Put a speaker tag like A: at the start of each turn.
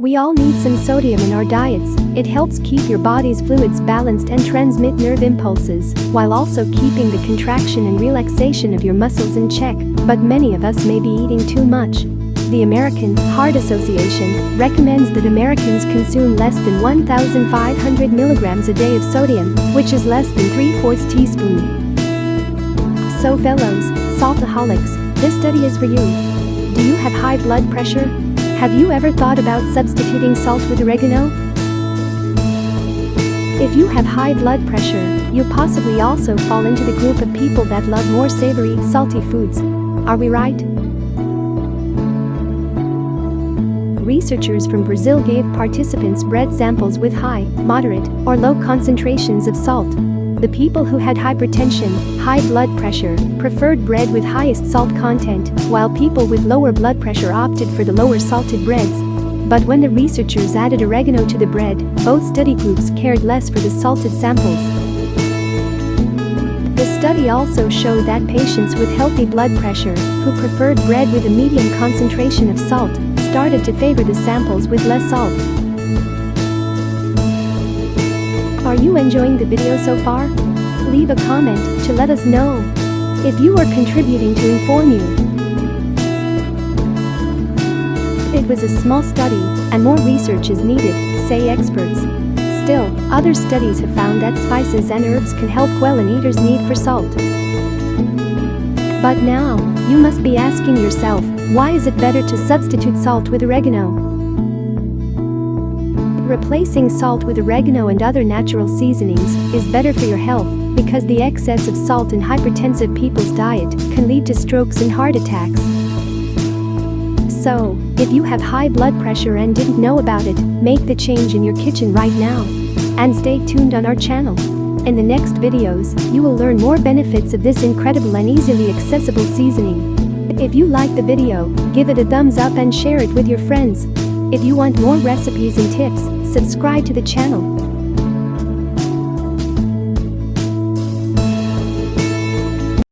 A: We all need some sodium in our diets. It helps keep your body's fluids balanced and transmit nerve impulses, while also keeping the contraction and relaxation of your muscles in check, but many of us may be eating too much. The American Heart Association recommends that Americans consume less than 1,500 milligrams a day of sodium, which is less than 3/4 teaspoon. So fellows, salt-aholics, this study is for you. Do you have high blood pressure? Have you ever thought about substituting salt with oregano? If you have high blood pressure, you possibly also fall into the group of people that love more savory, salty foods. Are we right? Researchers from Brazil gave participants bread samples with high, moderate, or low concentrations of salt. The people who had hypertension, high blood pressure, preferred bread with highest salt content, while people with lower blood pressure opted for the lower salted breads. But when the researchers added oregano to the bread, both study groups cared less for the salted samples. The study also showed that patients with healthy blood pressure, who preferred bread with a medium concentration of salt, started to favor the samples with less salt. Are you enjoying the video so far? Leave a comment to let us know if you are contributing to inform you. It was a small study, and more research is needed, say experts. Still, other studies have found that spices and herbs can help quell an eater's need for salt. But now, you must be asking yourself, why is it better to substitute salt with oregano? Replacing salt with oregano and other natural seasonings is better for your health, because the excess of salt in hypertensive people's diet can lead to strokes and heart attacks. So, if you have high blood pressure and didn't know about it, make the change in your kitchen right now. And stay tuned on our channel. In the next videos, you will learn more benefits of this incredible and easily accessible seasoning. If you like the video, give it a thumbs up and share it with your friends. If you want more recipes and tips, subscribe to the channel.